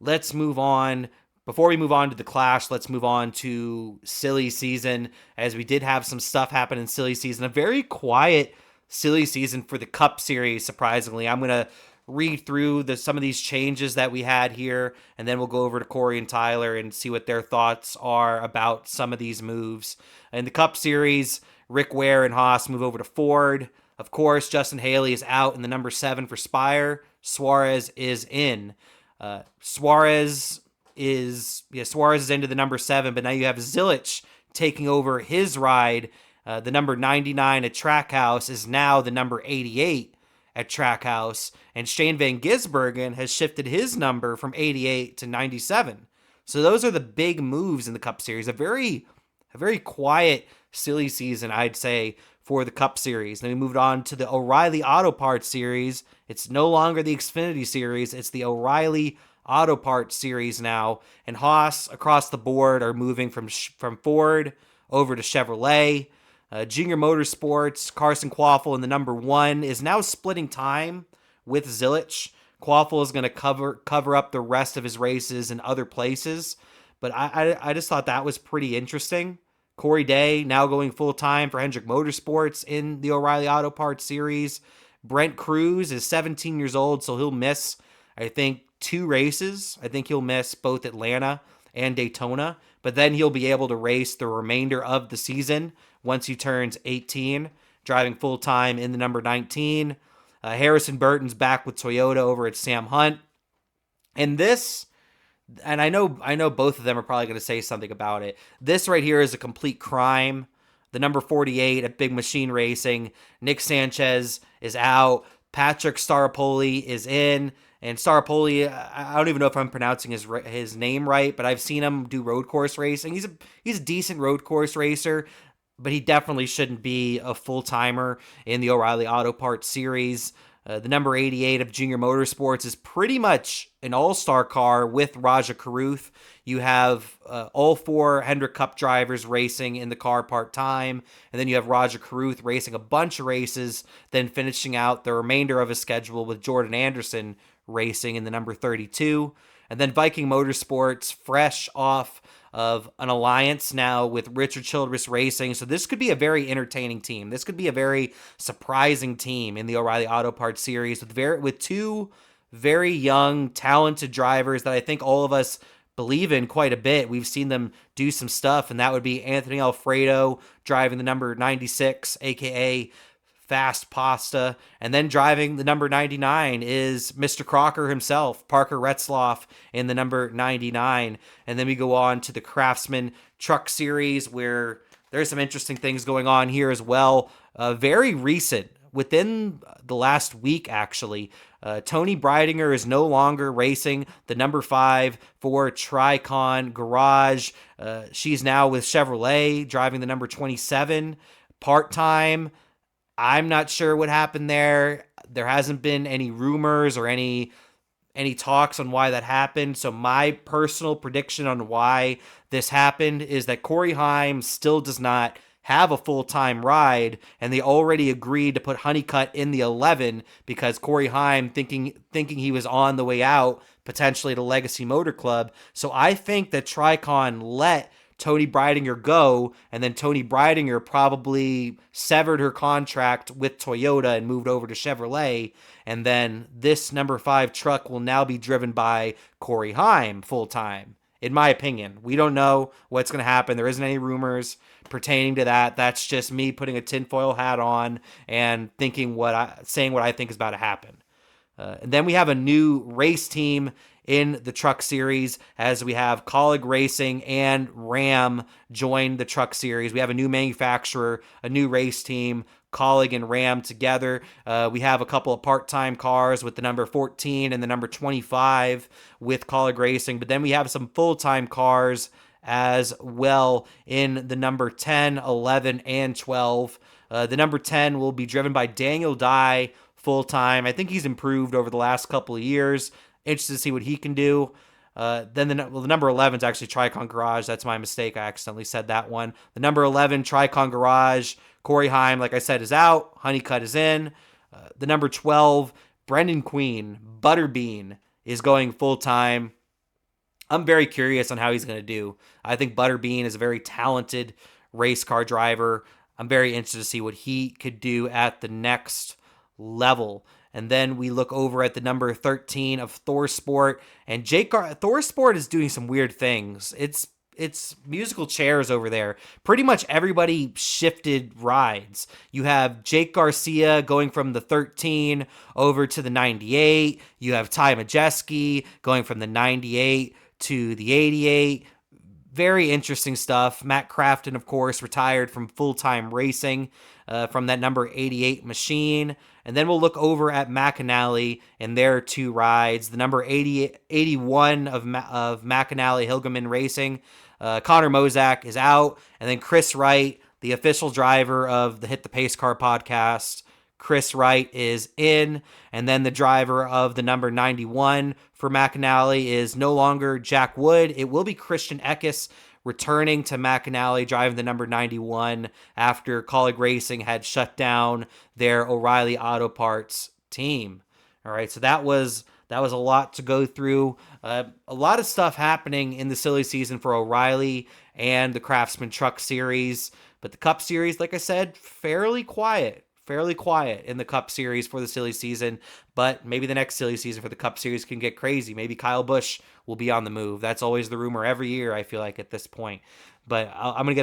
let's move on. Before we move on to the Clash, let's move on to silly season, as we did have some stuff happen in silly season. A very quiet silly season for the Cup Series, surprisingly. I'm going to read through some of these changes that we had here, and then we'll go over to Cory and Tyler and see what their thoughts are about some of these moves. In the Cup Series, Rick Ware and Haas move over to Ford. Of course, Justin Haley is out in the number 7 for Spire. Suarez is in. Suarez is into the number 7, but now you have Zilich taking over his ride. The number 99 at Trackhouse is now the number 88 at Trackhouse, and Shane Van Gisbergen has shifted his number from 88 to 97. So those are the big moves in the Cup Series. A very quiet, silly season, I'd say, for the Cup Series. Then we moved on to the O'Reilly Auto Parts Series. It's no longer the Xfinity Series. It's the O'Reilly Auto Parts Series now. And Haas, across the board, are moving from Ford over to Chevrolet. Junior Motorsports, Carson Quaffle in the number 1 is now splitting time with Zilich. Quaffle is going to cover up the rest of his races in other places. But I just thought that was pretty interesting. Corey Day now going full-time for Hendrick Motorsports in the O'Reilly Auto Parts Series. Brent Cruz is 17 years old, so he'll miss, I think, 2 races. I think he'll miss both Atlanta and Daytona, but then he'll be able to race the remainder of the season once he turns 18, driving full-time in the number 19. Harrison Burton's back with Toyota over at Sam Hunt. And this, and I know both of them are probably going to say something about it. This right here is a complete crime. The number 48 at Big Machine Racing, Nick Sanchez is out. Patrick Staropoli is in. And Staropoli, I don't even know if I'm pronouncing his name right, but I've seen him do road course racing. He's a decent road course racer, but he definitely shouldn't be a full-timer in the O'Reilly Auto Parts Series. The number 88 of Junior Motorsports is pretty much an all-star car with Raja Caruth. You have all 4 Hendrick Cup drivers racing in the car part-time, and then you have Raja Caruth racing a bunch of races, then finishing out the remainder of his schedule with Jordan Anderson racing in the number 32. And then Viking Motorsports, fresh off of an alliance now with Richard Childress Racing. So this could be a very entertaining team. This could be a very surprising team in the O'Reilly Auto Parts Series with 2 very young, talented drivers that I think all of us believe in quite a bit. We've seen them do some stuff, and that would be Anthony Alfredo driving the number 96, aka Fast Pasta, and then driving the number 99 is Mr. Crocker himself, Parker Retzloff, in the number 99. And then we go on to the Craftsman Truck Series, where there's some interesting things going on here as well. Very recent, within the last week actually, Tony Breidinger is no longer racing the number 5 for Tricon Garage. She's now with Chevrolet, driving the number 27 part-time. I'm not sure what happened there. There hasn't been any rumors or any talks on why that happened. So my personal prediction on why this happened is that Corey Heim still does not have a full-time ride, and they already agreed to put Honeycutt in the 11 because Corey Heim thinking he was on the way out, potentially to Legacy Motor Club. So I think that Tricon let Tony Breidinger go, and then Tony Breidinger probably severed her contract with Toyota and moved over to Chevrolet, and then this number 5 truck will now be driven by Corey Heim full-time, in my opinion. We don't know what's going to happen. There isn't any rumors pertaining to that. That's just me putting a tinfoil hat on and saying what I think is about to happen. And then we have a new race team in the truck series, as we have Colleague Racing and Ram join the truck series. We have a new manufacturer, a new race team, Colleague and Ram together. We have a couple of part-time cars with the number 14 and the number 25 with Colleague Racing, but then we have some full-time cars as well in the number 10, 11, and 12. The number 10 will be driven by Daniel Dye full-time. I think he's improved over the last couple of years. Interested to see what he can do. Then the number 11 is actually Tricon Garage. That's my mistake. I accidentally said that one. The number 11, Tricon Garage. Corey Heim, like I said, is out. Honeycutt is in. The number 12, Brendan Queen, Butterbean, is going full-time. I'm very curious on how he's going to do. I think Butterbean is a very talented race car driver. I'm very interested to see what he could do at the next level. And then we look over at the number 13 of Thor Sport, and Thor Sport is doing some weird things. It's musical chairs over there. Pretty much everybody shifted rides. You have Jake Garcia going from the 13 over to the 98. You have Ty Majeski going from the 98 to the 88. Very interesting stuff. Matt Crafton, of course, retired from full-time racing from that number 88 machine. And then we'll look over at McAnally and their two rides. The number 80, 81 of McAnally Hilgeman Racing. Connor Mozak is out. And then Chris Wright, the official driver of the Hit the Pace Car podcast, Chris Wright is in. And then the driver of the number 91 for McAnally is no longer Jack Wood. It will be Christian Eckes returning to McAnally, driving the number 91 after Colleague Racing had shut down their O'Reilly Auto Parts team. All right, so that was a lot to go through. A lot of stuff happening in the silly season for O'Reilly and the Craftsman Truck Series. But the Cup Series, like I said, fairly quiet in the Cup Series for the silly season. But maybe the next silly season for the Cup Series can get crazy. Maybe Kyle Busch will be on the move. That's always the rumor every year, I feel like, at this point. But I'm gonna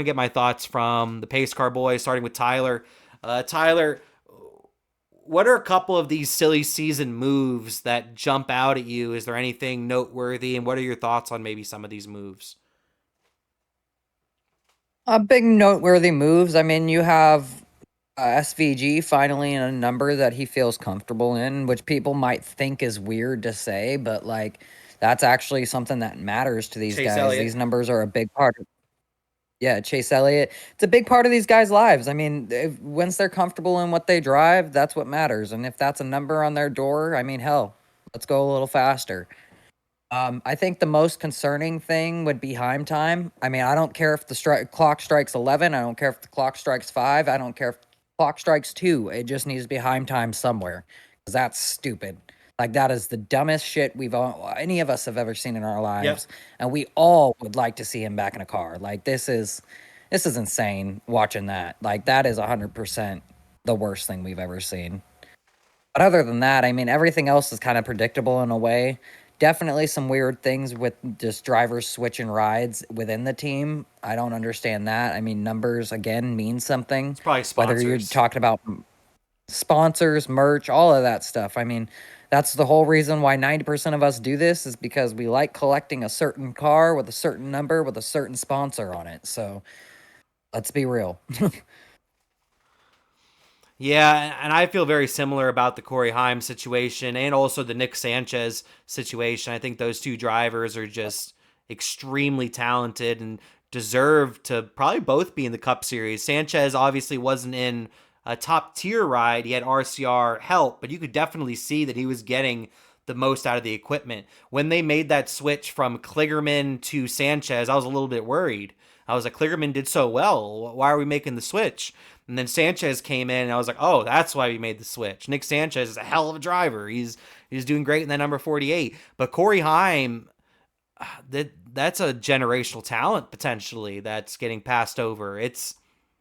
get my thoughts from the Pace Car boys, starting with Tyler. Tyler, what are a couple of these silly season moves that jump out at you? Is there anything noteworthy, and what are your thoughts on maybe some of these moves? Big noteworthy moves. I mean, you have SVG finally in a number that he feels comfortable in, which people might think is weird to say, but like that's actually something that matters to these Chase guys. Elliott. These numbers are a big part of, yeah, Chase Elliott. It's a big part of these guys' lives. I mean, once they're comfortable in what they drive, that's what matters. And if that's a number on their door, I mean, hell, let's go a little faster. I think the most concerning thing would be Heim time. I mean, I don't care if the clock strikes 11. I don't care if the clock strikes 5. I don't care if the clock strikes 2. It just needs to be Heim time somewhere because that's stupid. Like, that is the dumbest shit any of us have ever seen in our Yep. lives. And we all would like to see him back in a car. Like, this is insane watching that. Like, that is 100% the worst thing we've ever seen. But other than that, I mean, everything else is kind of predictable in a way. Definitely some weird things with just drivers switching rides within the team. I don't understand that. I mean, numbers, again, mean something. It's probably Whether you're sponsors. talking about sponsors, merch, all of that stuff. I mean, that's the whole reason why 90% of us do this is because we like collecting a certain car with a certain number with a certain sponsor on it. So let's be real. Yeah, and I feel very similar about the Corey Heim situation and also the Nick Sanchez situation. I think those two drivers are just extremely talented and deserve to probably both be in the Cup Series. Sanchez obviously wasn't in a top tier ride. He had RCR help, but you could definitely see that he was getting the most out of the equipment. When they made that switch from Kligerman to Sanchez, I was a little bit worried. I was like, Kligerman did so well. Why are we making the switch? And then Sanchez came in, and I was like, oh, that's why we made the switch. Nick Sanchez is a hell of a driver. He's doing great in that number 48. But Corey Heim, that's a generational talent potentially that's getting passed over. It's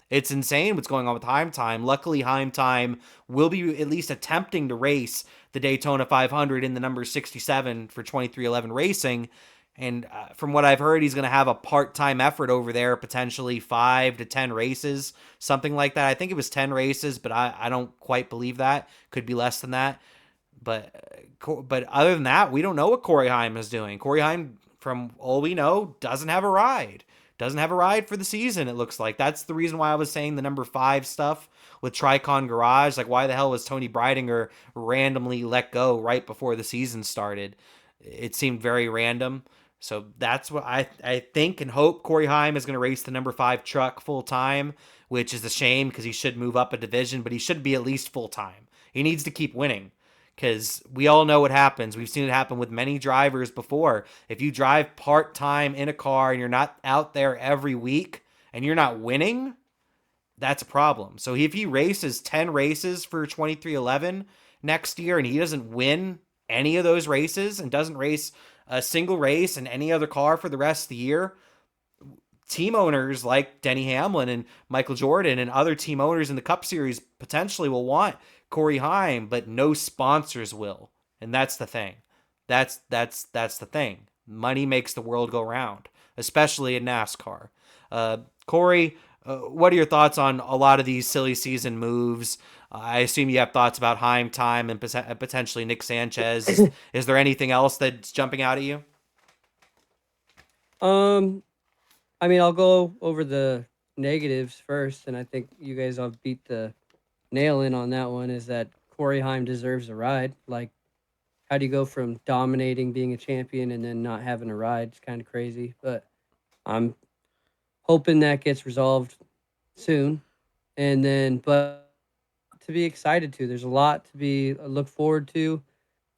insane what's going on with Heim Time. Luckily, Heim Time will be at least attempting to race the Daytona 500 in the number 67 for 2311 Racing. And from what I've heard, he's going to have a part-time effort over there, potentially 5 to 10 races, something like that. I think it was 10 races, but I don't quite believe that. Could be less than that. But other than that, we don't know what Corey Heim is doing. Corey Heim, from all we know, doesn't have a ride. Doesn't have a ride for the season, it looks like. That's the reason why I was saying the number 5 stuff with Tricon Garage. Like, why the hell was Tony Breidinger randomly let go right before the season started? It seemed very random. So that's what I think and hope. Corey Heim is going to race the number 5 truck full time, which is a shame because he should move up a division, but he should be at least full time. He needs to keep winning because we all know what happens. We've seen it happen with many drivers before. If you drive part time in a car and you're not out there every week and you're not winning, that's a problem. So if he races 10 races for 2311 next year and he doesn't win any of those races and doesn't race a single race in any other car for the rest of the year, team owners like Denny Hamlin and Michael Jordan and other team owners in the Cup Series potentially will want Corey Heim, but no sponsors will. And that's the thing. That's the thing. Money makes the world go round, especially in NASCAR. Corey, what are your thoughts on a lot of these silly season moves? I assume you have thoughts about Heim time and potentially Nick Sanchez. Is there anything else that's jumping out at you? Um, I mean, I'll go over the negatives first, and I think you guys all beat the nail in on that one. Is that Corey Heim deserves a ride? Like, how do you go from dominating, being a champion, and then not having a ride? It's kind of crazy, but I'm hoping that gets resolved soon. And then, but to be excited to, there's a lot to be look forward to,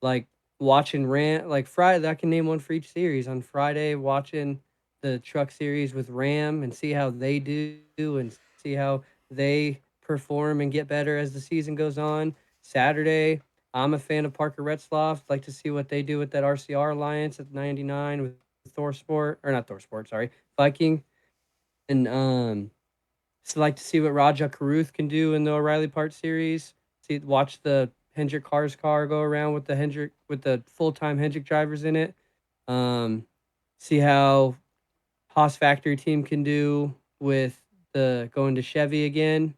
like watching like Friday. I can name one for each series. On Friday, watching the Truck Series with Ram and see how they do and see how they perform and get better as the season goes on. Saturday, I'm a fan of Parker Retzloff. Like to see what they do with that RCR alliance at 99 with Thor Sport, or not Thor Sport, sorry, Viking. And so like to see what Raja Caruth can do in the O'Reilly Part Series. Watch the Hendrick Cars car go around with the full-time Hendrick drivers in it. See how Haas factory team can do with the going to Chevy again.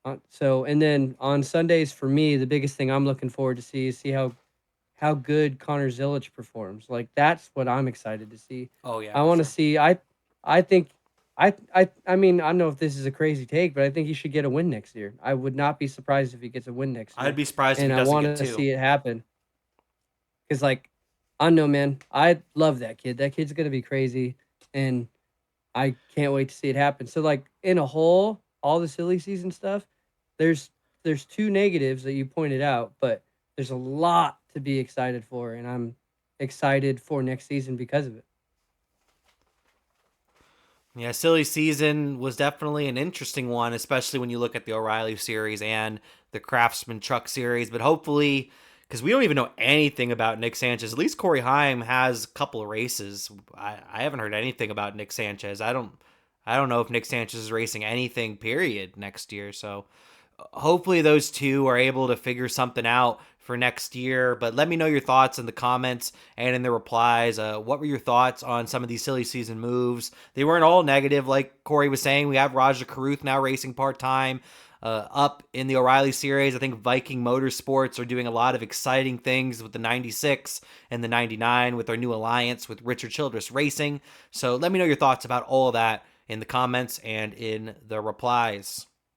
And then on Sundays for me, the biggest thing I'm looking forward to see how good Connor Zilic performs. Like that's what I'm excited to see. Oh yeah, I for want to sure. see. I think. I mean, I don't know if this is a crazy take, but I think he should get a win next year. I would not be surprised if he gets a win next I'd year, be surprised if and he I doesn't want get to two. see it happen. Because, like, I don't know, man. I love that kid. That kid's gonna be crazy, and I can't wait to see it happen. So, like, in a whole, all the silly season stuff, there's there's two negatives that you pointed out, but there's a lot to be excited for, and I'm excited for next season because of it. Yeah, silly season was definitely an interesting one, especially when you look at the O'Reilly series and the Craftsman Truck series. But hopefully, because we don't even know anything about Nick Sanchez, at least Corey Heim has a couple of races. I haven't heard anything about Nick Sanchez. I don't know if Nick Sanchez is racing anything. Period next year. So hopefully those two are able to figure something out for next year. But let me know your thoughts in the comments and in the replies. What were your thoughts on some of these silly season moves? They weren't all negative, like Corey was saying. We have Raja Caruth now racing part time. Up in the O'Reilly series, I think Viking Motorsports are doing a lot of exciting things with the 96 and the 99 with their new alliance with Richard Childress Racing. So let me know your thoughts about all of that in the comments and in the replies.